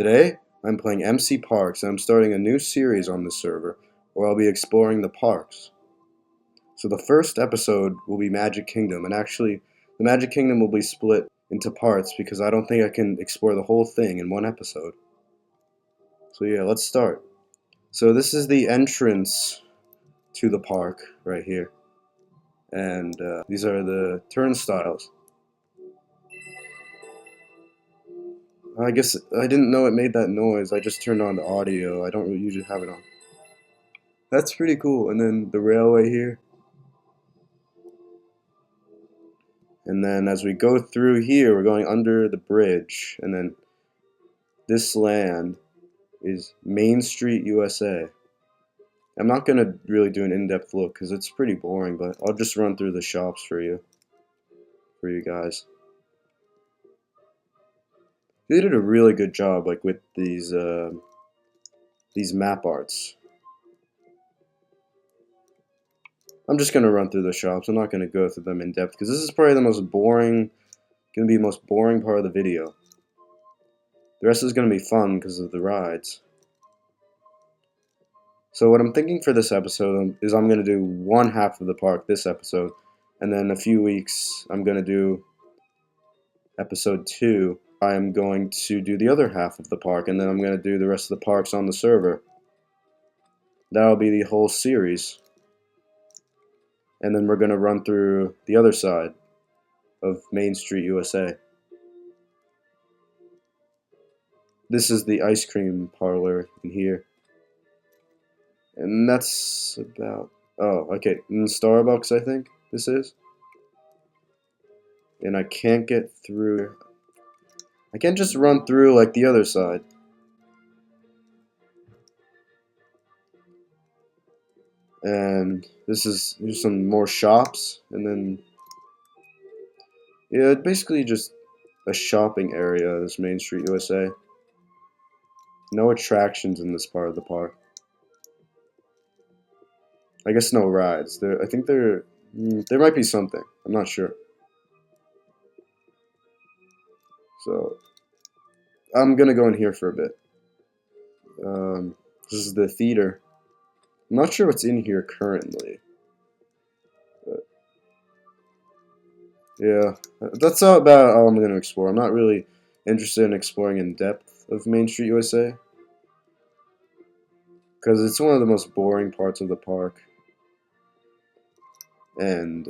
Today, I'm playing MCParks and I'm starting a new series on this server where I'll be exploring the parks. So the first episode will be Magic Kingdom, and actually the Magic Kingdom will be split into parts because I don't think I can explore the whole thing in one episode. So yeah, let's start. So this is the entrance to the park right here, and these are the turnstiles. I guess I didn't know it made that noise. I just turned on the audio. I don't really usually have it on. That's pretty cool. And then the railway here. And then as we go through here, we're going under the bridge. And then this land is Main Street, USA. I'm not going to really do an in-depth look because it's pretty boring, but I'll just run through the shops for you guys. They did a really good job like with these map arts. I'm just going to run through the shops. I'm not going to go through them in depth because this is probably the most boring, going to be the most boring part of the video. The rest is going to be fun because of the rides. So what I'm thinking for this episode is I'm going to do one half of the park this episode, and then in a few weeks I'm going to do episode 2. I'm going to do the other half of the park, and then I'm going to do the rest of the parks on the server. That'll be the whole series. And then we're going to run through the other side of Main Street, USA. This is the ice cream parlor in here. And that's about... Oh, okay. In Starbucks, I think this is. And I can't get through... I can't just run through like the other side. And here's some more shops. And then... Yeah, it's basically just a shopping area, this Main Street, USA. No attractions in this part of the park. I guess no rides. I think there might be something. I'm not sure. So I'm gonna go in here for a bit. This is the theater. I'm not sure what's in here currently. But yeah, that's about all I'm gonna explore. I'm not really interested in exploring in depth of Main Street, USA. Because it's one of the most boring parts of the park. And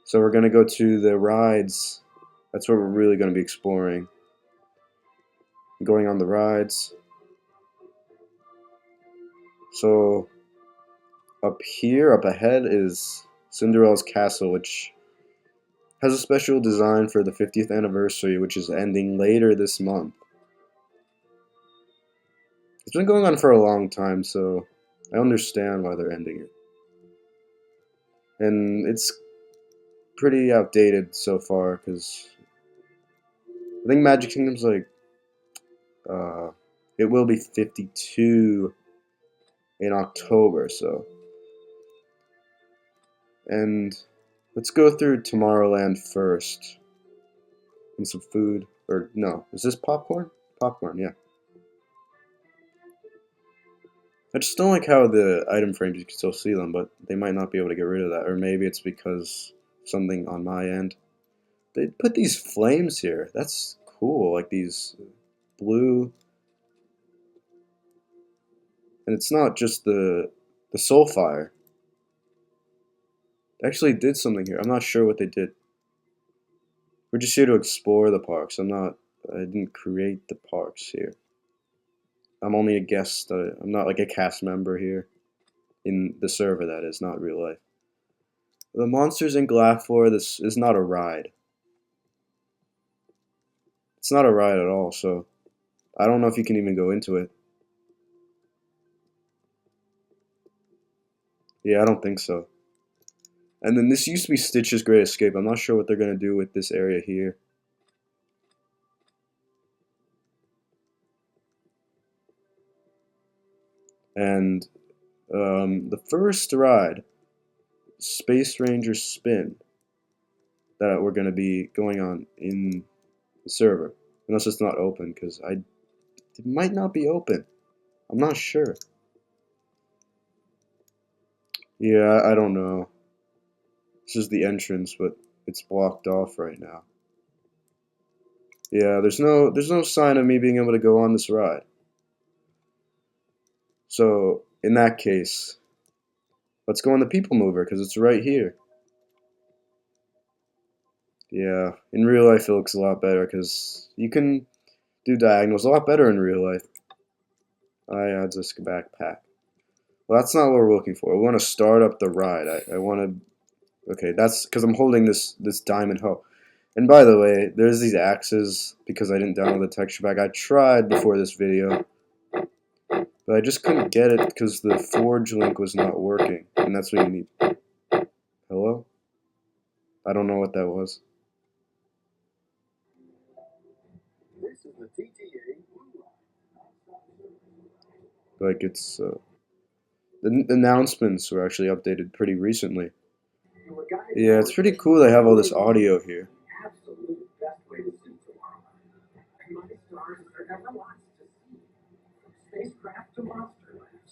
so we're going to go to the rides. That's what we're really going to be exploring. Going on the rides. So up here, up ahead, is Cinderella's Castle, which has a special design for the 50th anniversary, which is ending later this month. It's been going on for a long time, so I understand why they're ending it. And it's pretty outdated so far, because I think Magic Kingdom's like, it will be 52 in October, so. And let's go through Tomorrowland first. And some food, or no, is this popcorn? Popcorn, yeah. I just don't like how the item frames, you can still see them, but they might not be able to get rid of that, or maybe it's because something on my end. They put these flames here, that's cool, like these blue, and it's not just the soul fire. They actually did something here, I'm not sure what they did. We're just here to explore the parks, I didn't create the parks here. I'm only a guest, I'm not like a cast member here. In the server, that is, not real life. The Monsters in Glafflor, this is not a ride. It's not a ride at all, so I don't know if you can even go into it. Yeah, I don't think so. And then this used to be Stitch's Great Escape. I'm not sure what they're going to do with this area here. And the first ride, Space Ranger Spin, that we're going to be going on in the server. Unless it's not open, because I It might not be open. I'm not sure. Yeah, I don't know. This is the entrance, but it's blocked off right now. Yeah, there's no sign of me being able to go on this ride. So, in that case, let's go on the PeopleMover because it's right here. Yeah, in real life it looks a lot better because you can do diagonals a lot better in real life. I had this backpack. Well, that's not what we're looking for. We want to start up the ride. I want to. Okay, that's because I'm holding this diamond hoe. And by the way, there's these axes because I didn't download the texture pack. I tried before this video, but I just couldn't get it because the forge link was not working, and that's what you need. Hello? I don't know what that was. Like it's the announcements were actually updated pretty recently. Yeah, it's pretty cool they have all this audio here.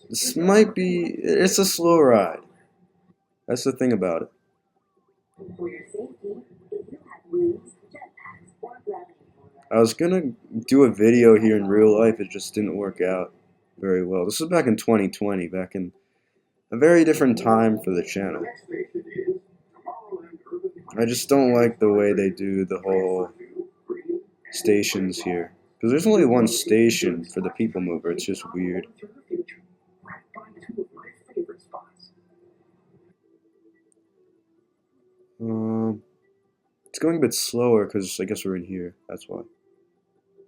This might be, it's a slow ride. That's the thing about it. I was gonna do a video here in real life, it just didn't work out very well. This was back in 2020, back in a very different time for the channel. I just don't like the way they do the whole stations here. Because there's only one station for the PeopleMover, it's just weird. It's going a bit slower because I guess we're in here, that's why.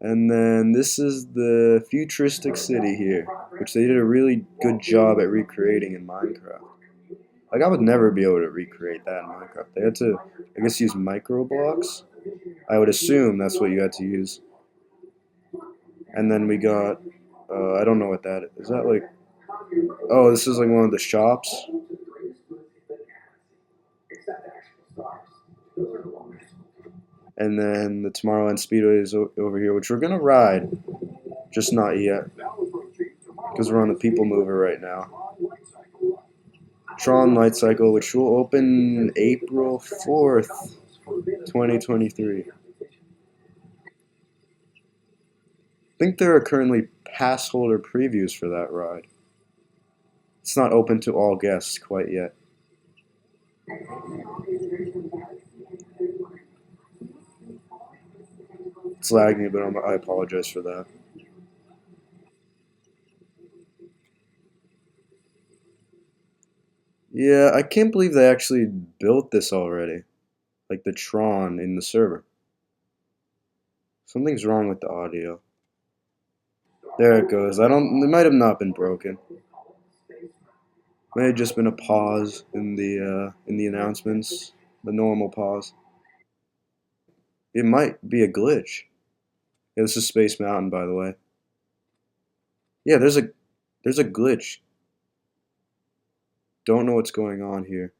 And then this is the futuristic city here, which they did a really good job at recreating in Minecraft. Like, I would never be able to recreate that in Minecraft. They had to, I guess, use micro blocks. I would assume that's what you had to use. And then we got, I don't know what that is. Is that like, oh, this is like one of the shops. And then the Tomorrowland Speedway is over here, which we're going to ride, just not yet, because we're on the PeopleMover right now. Tron Light Cycle, which will open April 4th, 2023. I think there are currently pass holder previews for that ride. It's not open to all guests quite yet. It's lagging a bit, I apologize for that. Yeah, I can't believe they actually built this already. Like the Tron in the server. Something's wrong with the audio. There it goes. It might have not been broken. May have just been a pause in the announcements, the normal pause. It might be a glitch. Yeah, this is Space Mountain, by the way. Yeah, there's a glitch. Don't know what's going on here.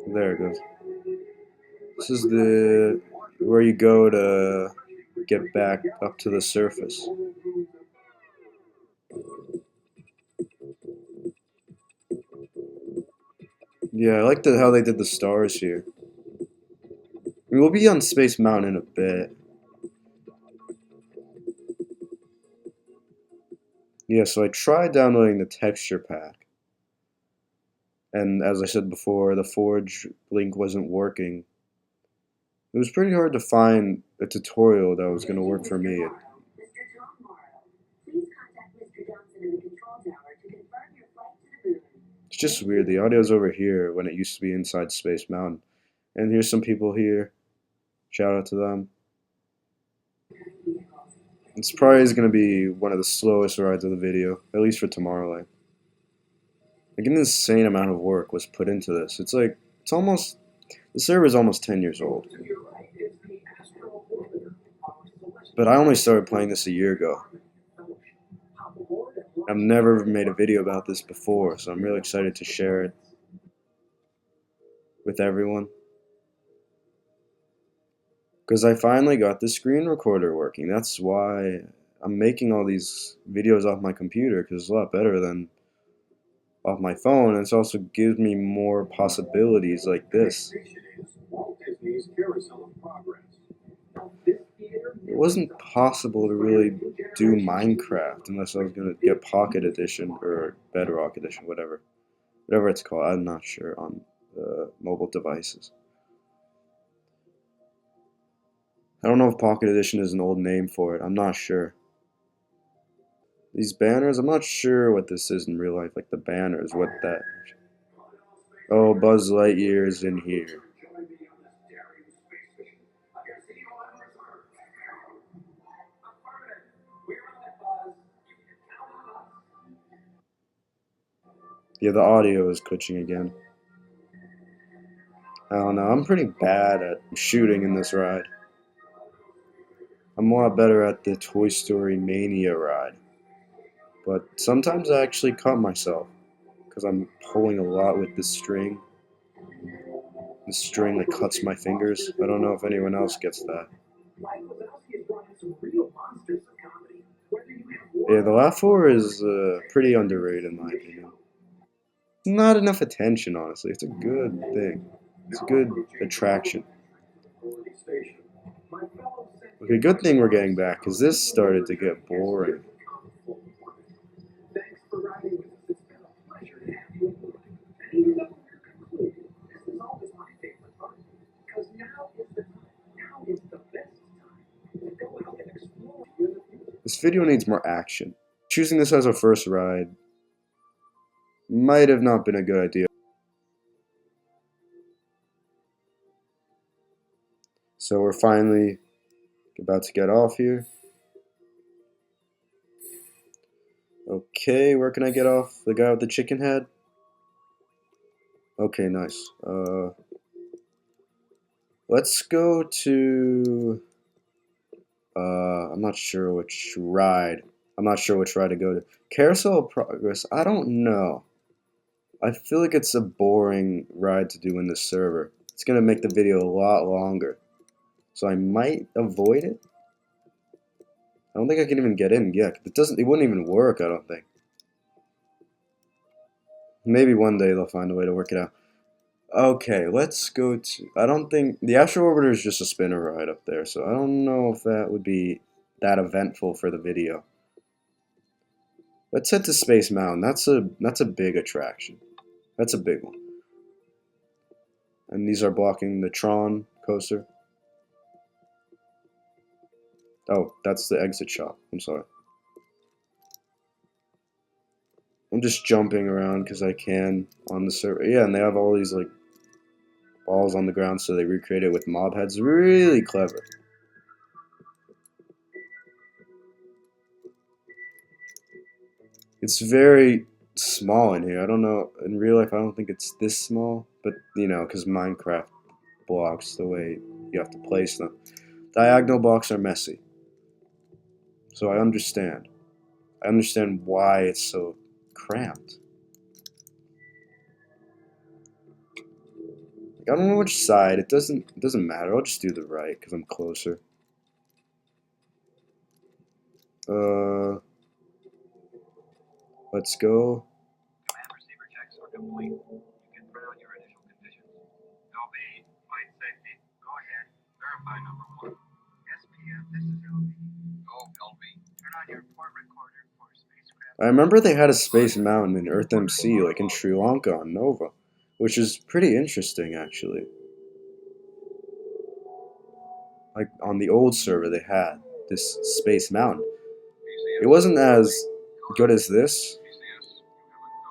There it goes. This is the where you go to get back up to the surface. Yeah, I like how they did the stars here. I mean, we'll be on Space Mountain in a bit. Yeah, so I tried downloading the texture pack. And as I said before, the Forge link wasn't working. It was pretty hard to find a tutorial that was going to work for me. It's just weird. The audio's over here when it used to be inside Space Mountain. And here's some people here. Shout out to them. It's probably going to be one of the slowest rides of the video, at least for Tomorrowland. Like an insane amount of work was put into this. It's like, the server is almost 10 years old. But I only started playing this a year ago. I've never made a video about this before, so I'm really excited to share it with everyone. Because I finally got the screen recorder working. That's why I'm making all these videos off my computer, because it's a lot better than off my phone. And it also gives me more possibilities like this. It wasn't possible to really do Minecraft unless I was going to get Pocket Edition or Bedrock Edition, whatever it's called. I'm not sure on mobile devices. I don't know if Pocket Edition is an old name for it. I'm not sure. These banners, I'm not sure what this is in real life. Like the banners, what that. Oh, Buzz Lightyear is in here. Yeah, the audio is glitching again. I don't know. I'm pretty bad at shooting in this ride. I'm a lot better at the Toy Story Mania ride. But sometimes I actually cut myself because I'm pulling a lot with this string. The string that cuts my fingers. I don't know if anyone else gets that. Yeah, the Laugh 4 is pretty underrated in my opinion. Not enough attention, honestly. It's a good thing. It's a good attraction. Okay, good thing we're getting back, because this started to get boring. This video needs more action. Choosing this as our first ride might have not been a good idea. So we're finally about to get off here. Okay, where can I get off? The guy with the chicken head? Okay, nice. Let's go to... I'm not sure which ride. I'm not sure which ride to go to. Carousel of Progress, I don't know. I feel like it's a boring ride to do in this server. It's gonna make the video a lot longer. So I might avoid it. I don't think I can even get in. Yeah, it wouldn't even work, I don't think. Maybe one day they'll find a way to work it out. Okay, let's go to... I don't think... The Astro Orbiter is just a spinner ride up there, so I don't know if that would be that eventful for the video. Let's head to Space Mountain. That's a big attraction. That's a big one. And these are blocking the Tron coaster. Oh, that's the exit shop. I'm sorry. I'm just jumping around because I can on the server. Yeah, and they have all these like balls on the ground, so they recreate it with mob heads. Really clever. It's very small in here. I don't know. In real life, I don't think it's this small. But, you know, because Minecraft blocks the way you have to place them. Diagonal blocks are messy. So I understand. I understand why it's so cramped. I don't know which side. It doesn't matter. I'll just do the right because I'm closer. Let's go. Command receiver checks are complete. You can print out your initial conditions. LB, flight safety. Go ahead. Verify number 1. SPM, this is LB. Go, LB. Turn on your port recorder for spacecraft. I remember they had a Space Mountain in Earth MC, like in Sri Lanka on Nova, which is pretty interesting actually. Like on the old server they had this Space Mountain. It wasn't as good as this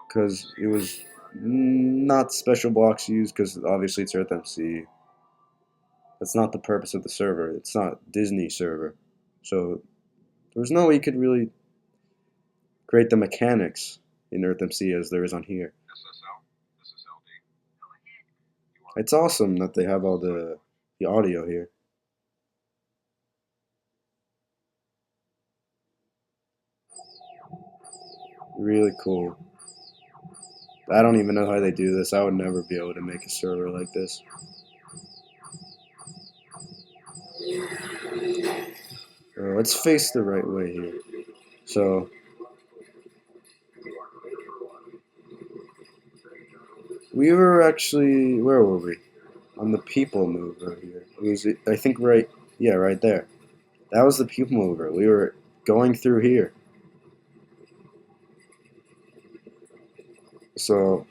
because it was not special blocks used because obviously it's Earth MC. That's not the purpose of the server. It's not Disney server. So there was no way you could really create the mechanics in Earth MC as there is on here. It's awesome that they have all the audio here. Really cool. I don't even know how they do this. I would never be able to make a server like this. let's face the right way here. So we were actually, where were we? On the PeopleMover here. It was, I think, right, yeah, right there. That was the PeopleMover. We were going through here. So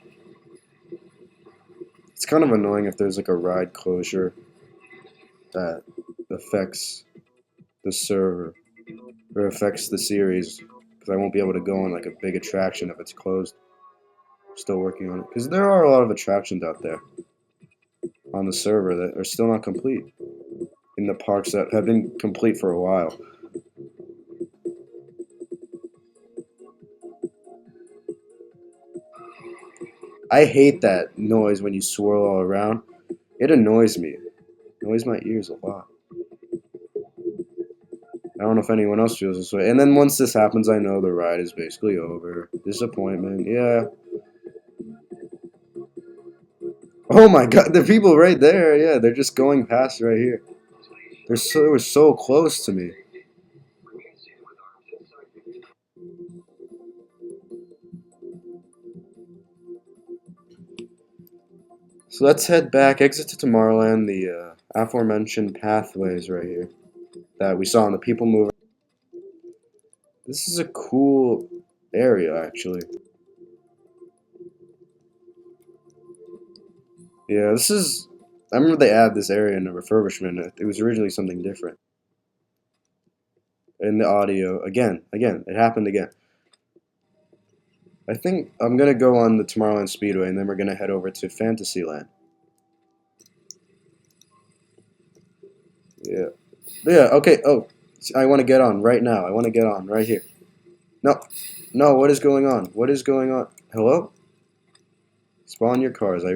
it's kind of annoying if there's like a ride closure that affects the server or affects the series, because I won't be able to go on like a big attraction if it's closed. Still working on it, because there are a lot of attractions out there on the server that are still not complete in the parks that have been complete for a while. I hate that noise when you swirl all around. It annoys me. It annoys my ears a lot. I don't know if anyone else feels this way. And then once this happens, I know the ride is basically over. Disappointment, yeah. Oh my god, the people right there, yeah, they're just going past right here. They were so close to me. So let's head back, exit to Tomorrowland, the aforementioned pathways right here that we saw in the PeopleMover. This is a cool area, actually. Yeah, this is. I remember they added this area in the refurbishment. It was originally something different. In the audio, again, it happened again. I think I'm gonna go on the Tomorrowland Speedway, and then we're gonna head over to Fantasyland. Yeah, yeah. Okay. Oh, I want to get on right now. I want to get on right here. No, no. What is going on? What is going on? Hello? Spawn your cars. I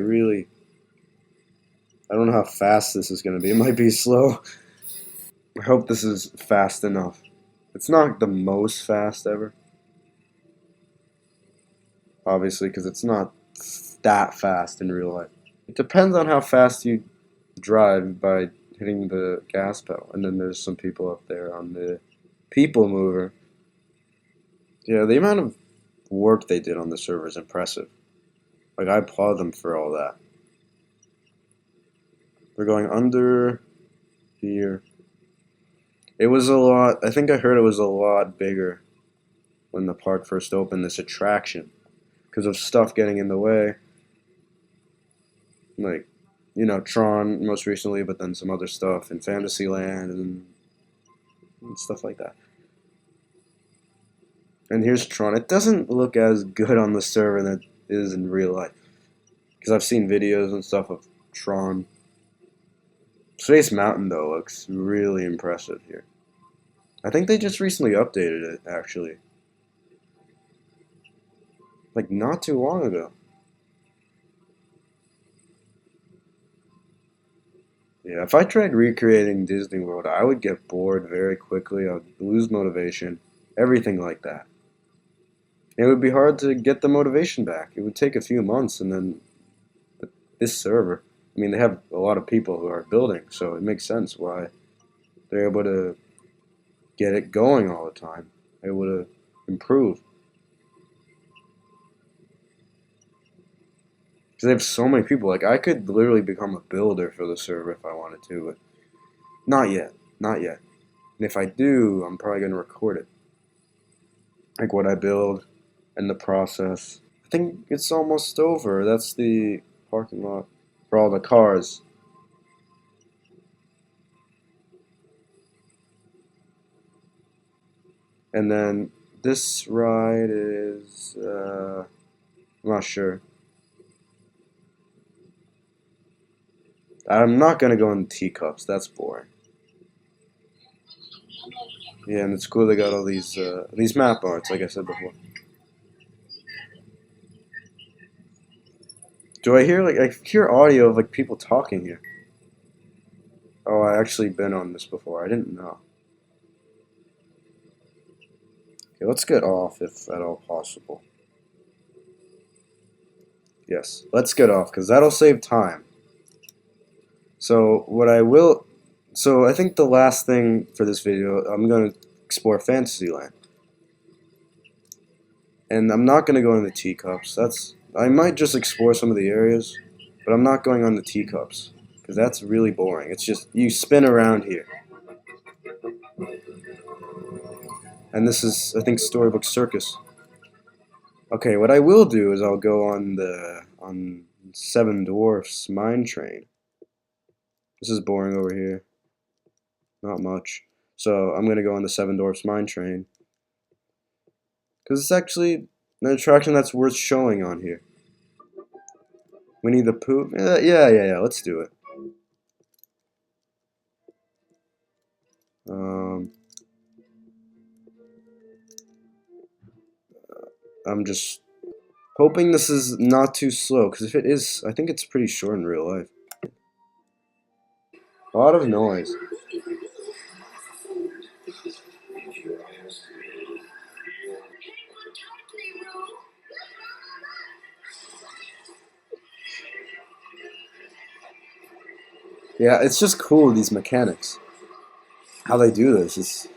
don't know how fast this is gonna be. It might be slow. I hope this is fast enough. It's not the most fast ever, obviously, because it's not that fast in real life. It depends on how fast you drive by hitting the gas pedal. And then there's some people up there on the PeopleMover. Yeah, the amount of work they did on the server is impressive. Like, I applaud them for all that. We're going under here. It was a lot, I think I heard it was a lot bigger when the park first opened, this attraction, because of stuff getting in the way. Like, you know, Tron most recently, but then some other stuff in Fantasyland and stuff like that. And here's Tron. It doesn't look as good on the server than it is in real life, because I've seen videos and stuff of Tron. Space Mountain, though, looks really impressive here. I think they just recently updated it, actually. Like, not too long ago. Yeah, if I tried recreating Disney World, I would get bored very quickly. I would lose motivation, everything like that. It would be hard to get the motivation back. It would take a few months, and then this server, I mean, they have a lot of people who are building, so it makes sense why they're able to get it going all the time, able to improve. Because they have so many people. Like, I could literally become a builder for the server if I wanted to, but not yet. Not yet. And if I do, I'm probably going to record it. Like what I build and the process. I think it's almost over. That's the parking lot for all the cars. And then this ride is, I'm not sure. I'm not going to go in teacups. That's boring. Yeah, and it's cool they got all these map arts, like I said before. Do I hear, like, I hear audio of, like, people talking here. Oh, I actually been on this before. I didn't know. Okay, let's get off if at all possible. Yes, let's get off, because that'll save time. So what I will So I think the last thing for this video, I'm going to explore Fantasyland. And I'm not going to go in the teacups. I might just explore some of the areas, but I'm not going on the teacups because that's really boring. It's just you spin around here. And this is, I think, Storybook Circus. Okay, what I will do is I'll go on Seven Dwarfs Mine Train. This is boring over here. Not much. So I'm gonna go on the Seven Dwarfs Mine Train because it's actually an attraction that's worth showing on here. Winnie the Pooh? Yeah. Let's do it. Um, I'm just hoping this is not too slow because if it is, I think it's pretty short in real life. A lot of noise. Yeah, it's just cool, these mechanics. How they do this is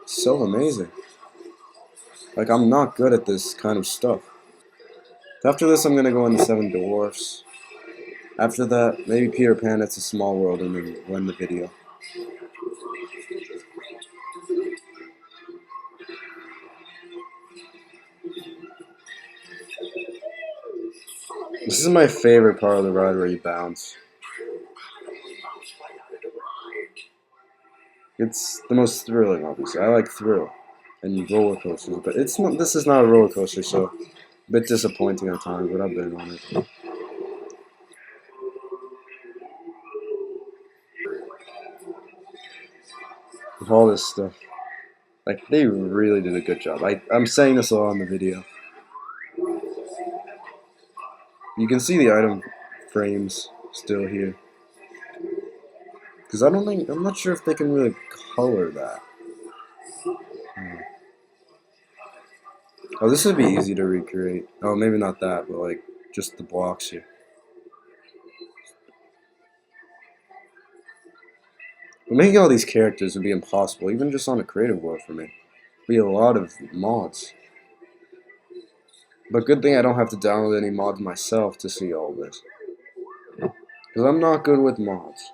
so amazing. Like, I'm not good at this kind of stuff. After this, I'm gonna go on the Seven Dwarfs. After that, maybe Peter Pan, It's a Small World, and then end the video. This is my favorite part of the ride where you bounce. It's the most thrilling, obviously. I like thrill and roller coasters, but it's not. This is not a roller coaster, so a bit disappointing at times. But I've been on it. With all this stuff, like they really did a good job. I'm saying this a lot in the video. You can see the item frames still here. Because I'm not sure if they can really color that. Oh, this would be easy to recreate. Oh, maybe not that, but like just the blocks here. But making all these characters would be impossible, even just on a creative world for me. It'd be a lot of mods. But good thing I don't have to download any mods myself to see all this. Because I'm not good with mods.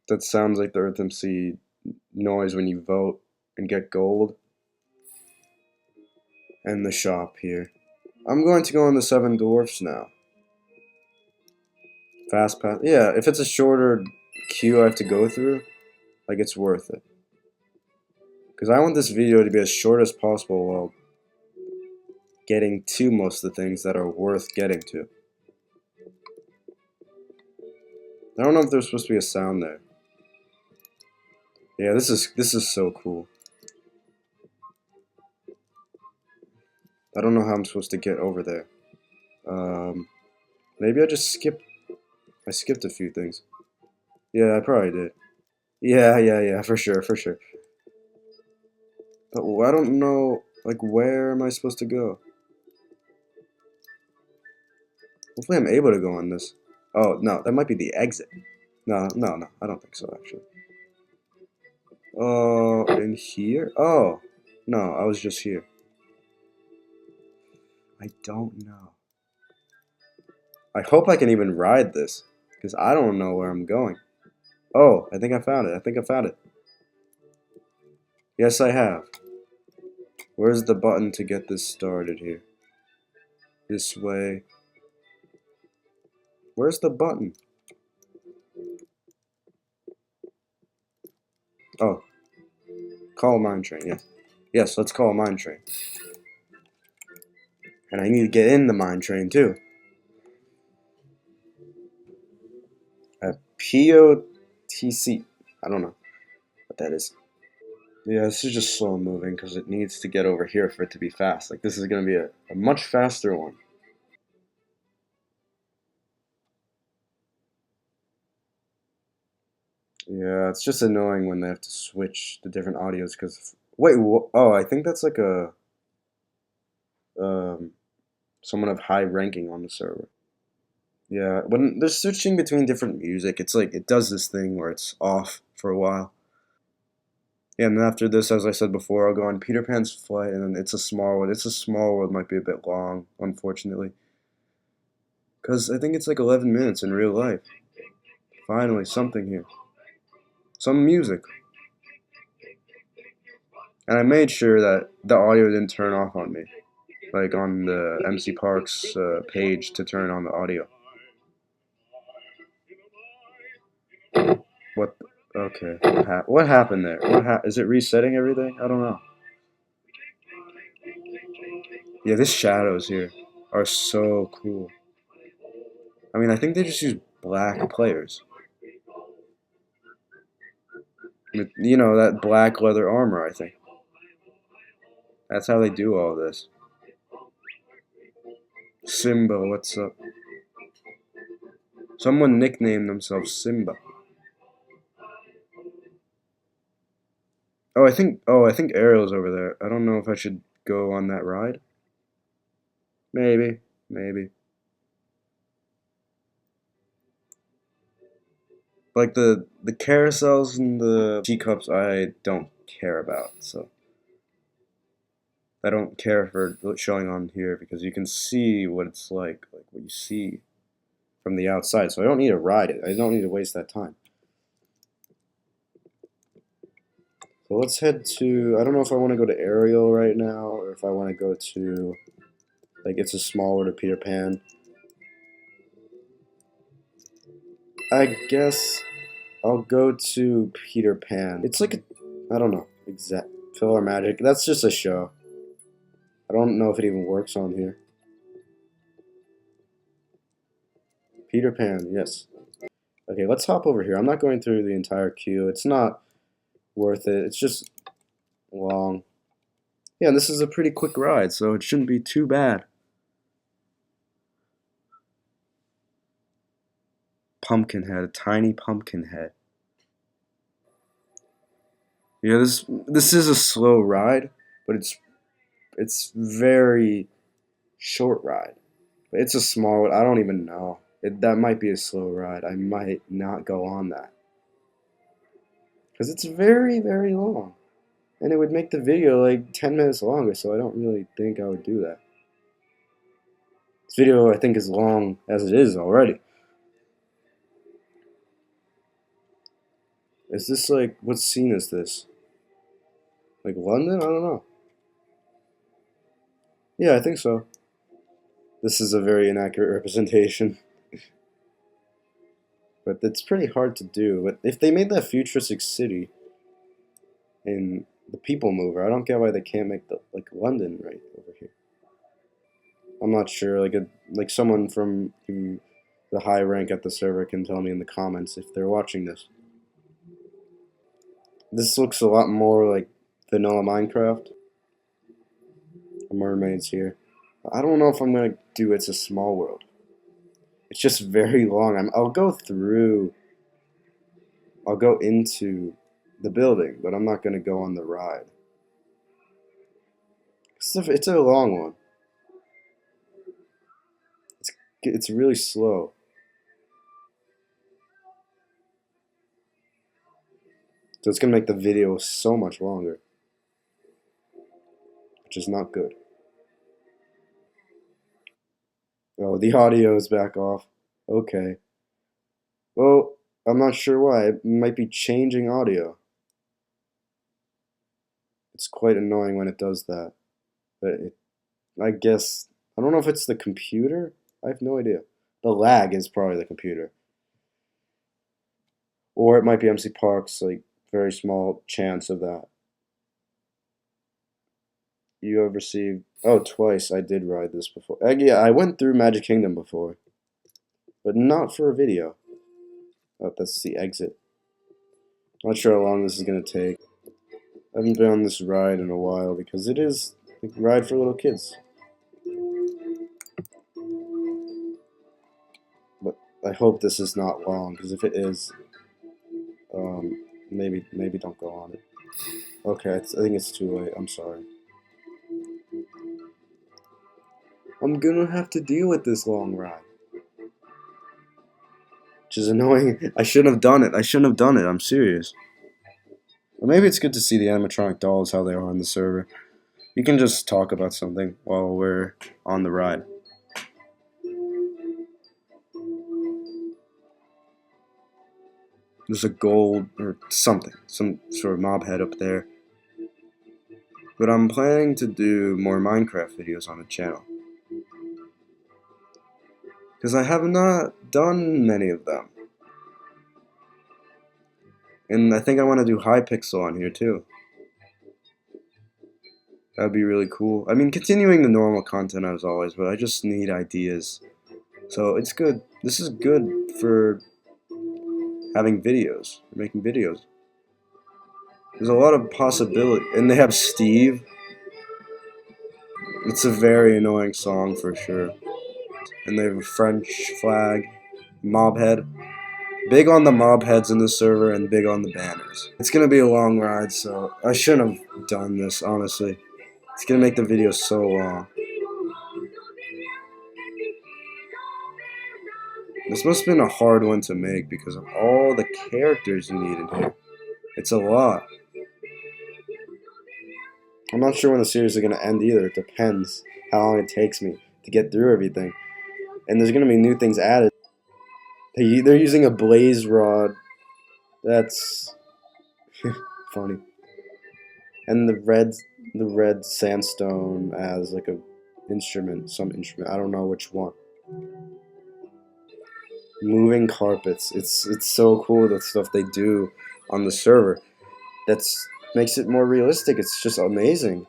That sounds like the Earth MC noise when you vote and get gold. And the shop here. I'm going to go on the Seven Dwarfs now. Fast pass. Yeah, if it's a shorter queue I have to go through, like it's worth it. Because I want this video to be as short as possible while getting to most of the things that are worth getting to. I don't know if there's supposed to be a sound there. Yeah, this is so cool. I don't know how I'm supposed to get over there. Maybe I skipped a few things. Yeah, I probably did. Yeah, for sure. But I don't know, like, where am I supposed to go? Hopefully I'm able to go on this. Oh, no, that might be the exit. No, I don't think so, actually. Oh, in here? Oh, no, I was just here. I don't know. I hope I can even ride this, because I don't know where I'm going. Oh, I think I found it. Yes, I have. Where's the button to get this started here? This way. Where's the button? Oh, call a mine train, yes. Yes, let's call a mine train. And I need to get in the mine train, too. A POTC. I don't know what that is. Yeah, this is just slow moving because it needs to get over here for it to be fast. Like, this is going to be a much faster one. Yeah, it's just annoying when they have to switch the different audios because wait, oh, I think that's like a um someone of high ranking on the server. Yeah, when they're switching between different music, it's like it does this thing where it's off for a while. Yeah, and then after this, as I said before, I'll go on Peter Pan's Flight, and then It's a Small World. It's a Small World might be a bit long, unfortunately, because I think it's like 11 minutes in real life. Finally, something here, some music, and I made sure that the audio didn't turn off on me, like on the MCParks page to turn on the audio. What? Okay. What happened there? Is it resetting everything? I don't know. Yeah, these shadows here are so cool. I mean, I think they just use black players. With, that black leather armor, I think. That's how they do all this. Simba, what's up? Someone nicknamed themselves Simba. Oh, I think Ariel's over there. I don't know if I should go on that ride. Maybe, maybe. Like the carousels and the teacups, I don't care about. So I don't care for showing on here because you can see what it's like what you see from the outside. So I don't need to ride it. I don't need to waste that time. So let's head to. I don't know if I want to go to Ariel right now or if I want to go to like It's a Small World or Peter Pan. I guess I'll go to Peter Pan. It's like I don't know exact Filler Magic. That's just a show. I don't know if it even works on here. Peter Pan, yes. Okay, let's hop over here. I'm not going through the entire queue. It's not worth it. It's just long. Yeah, and this is a pretty quick ride, so it shouldn't be too bad. Pumpkinhead, a tiny pumpkin head. Yeah, this is a slow ride, but it's very short ride. It's a small one. I don't even know. That might be a slow ride. I might not go on that because it's very very long, and it would make the video like 10 minutes longer. So I don't really think I would do that. This video I think is long as it is already. Is this like what scene is this? Like London? I don't know. Yeah, I think so. This is a very inaccurate representation. But it's pretty hard to do. But if they made that futuristic city in the PeopleMover, I don't get why they can't make the like London right over here. I'm not sure. Like someone from the high rank at the server can tell me in the comments if they're watching this. This looks a lot more like vanilla Minecraft. The mermaids here. I don't know if I'm gonna do It's a Small World. It's just very long. I'll go through. I'll go into the building, but I'm not gonna go on the ride. It's a long one. It's really slow. So it's gonna make the video so much longer, which is not good. Oh, the audio is back off. Okay. Well, I'm not sure why. It might be changing audio. It's quite annoying when it does that. But I guess I don't know if it's the computer. I have no idea. The lag is probably the computer, or it might be MCParks. Like very small chance of that. You have received. Oh, twice. I did ride this before. Yeah, I went through Magic Kingdom before, but not for a video. Oh, that's the exit. Not sure how long this is gonna take. I haven't been on this ride in a while because it is a ride for little kids. But I hope this is not long because if it is, Maybe don't go on it. Okay, I think it's too late. I'm sorry. I'm gonna have to deal with this long ride. Which is annoying. I shouldn't have done it. I shouldn't have done it. I'm serious. Well, maybe it's good to see the animatronic dolls, how they are on the server. You can just talk about something while we're on the ride. There's a gold or something, some sort of mob head up there. But I'm planning to do more Minecraft videos on the channel. Because I have not done many of them. And I think I want to do Hypixel on here too. That'd be really cool. I mean, continuing the normal content as always, but I just need ideas. So it's good. This is good for having videos, making videos. There's a lot of possibility. And they have Steve. It's a very annoying song for sure. And they have a French flag, mob head. Big on the mob heads in the server and big on the banners. It's gonna be a long ride, so I shouldn't have done this, honestly. It's gonna make the video so long. This must have been a hard one to make because of all the characters you need in here. It's a lot. I'm not sure when the series is gonna end either. It depends how long it takes me to get through everything. And there's gonna be new things added. They're using a blaze rod. That's funny. And the red sandstone as like a instrument, some instrument. I don't know which one. Moving carpets. It's so cool, the stuff they do on the server. That's makes it more realistic. It's just amazing.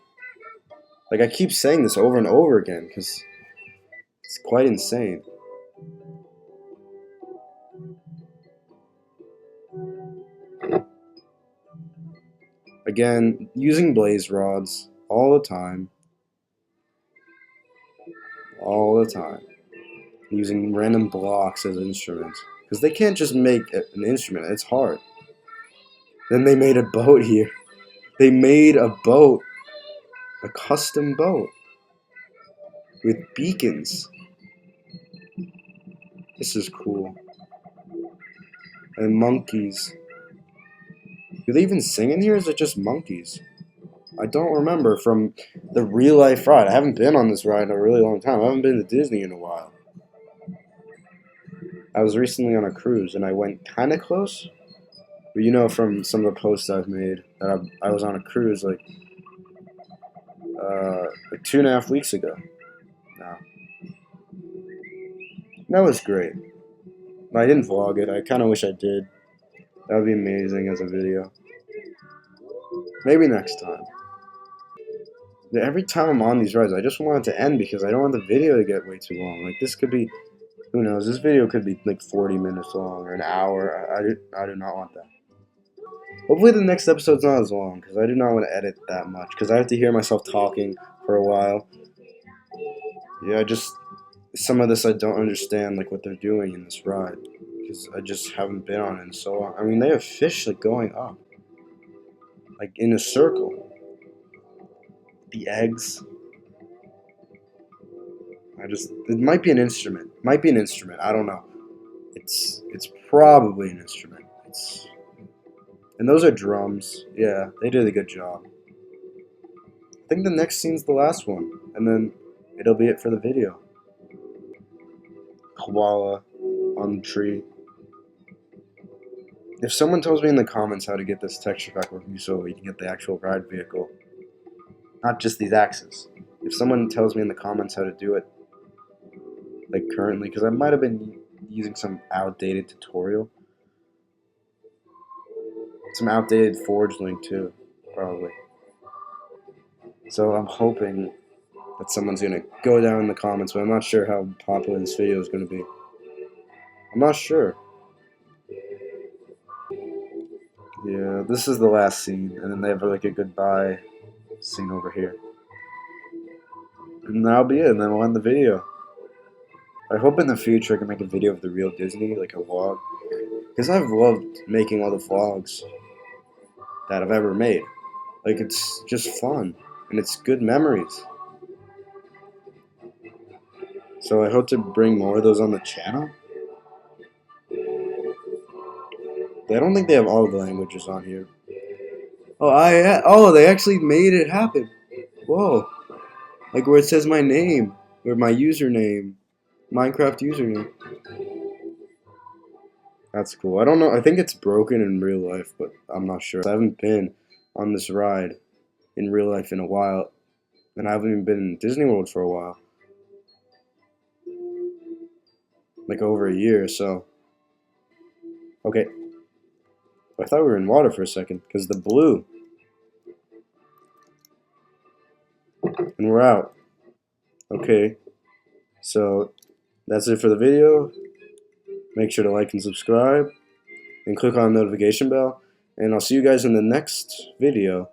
Like I keep saying this over and over again because it's quite insane. Again, using blaze rods all the time. All the time. Using random blocks as instruments. Because they can't just make an instrument. It's hard. Then they made a boat here. They made a boat. A custom boat. With beacons. This is cool. And monkeys. Do they even sing in here, or is it just monkeys? I don't remember from the real life ride. I haven't been on this ride in a really long time. I haven't been to Disney in a while. I was recently on a cruise and I went kind of close. But you know from some of the posts I've made that I was on a cruise like 2.5 weeks ago. No. That was great. I didn't vlog it. I kind of wish I did. That would be amazing as a video. Maybe next time. Every time I'm on these rides, I just want it to end because I don't want the video to get way too long. Like this could be, who knows? This video could be like 40 minutes long or an hour. I do not want that. Hopefully the next episode's not as long because I do not want to edit that much because I have to hear myself talking for a while. Yeah, some of this I don't understand, like what they're doing in this ride because I just haven't been on it in so long. I mean, they have fish like going up, like in a circle. The eggs. It might be an instrument. Might be an instrument. I don't know. It's probably an instrument. And those are drums. Yeah, they did a good job. I think the next scene's the last one, and then it'll be it for the video. Koala on the tree. If someone tells me in the comments how to get this texture pack working so we can get the actual ride vehicle, not just these axes. If someone tells me in the comments how to do it, like currently, because I might have been using some outdated tutorial. Some outdated Forge link too, probably. So I'm hoping that someone's gonna go down in the comments, but I'm not sure how popular this video is gonna be. I'm not sure. Yeah, this is the last scene, and then they have like a goodbye scene over here. And that'll be it, and then we'll end the video. I hope in the future I can make a video of the real Disney, like a vlog. because I've loved making all the vlogs that I've ever made. Like, it's just fun, and it's good memories. So I hope to bring more of those on the channel. I don't think they have all the languages on here. Oh, they actually made it happen. Whoa. Like where it says my name, or my username, Minecraft username. That's cool. I don't know. I think it's broken in real life, but I'm not sure. I haven't been on this ride in real life in a while, and I haven't even been in Disney World for a while. Like over a year, so. Okay. I thought we were in water for a second, because the blue. And we're out. Okay. So, that's it for the video. Make sure to like and subscribe, and click on the notification bell. And I'll see you guys in the next video.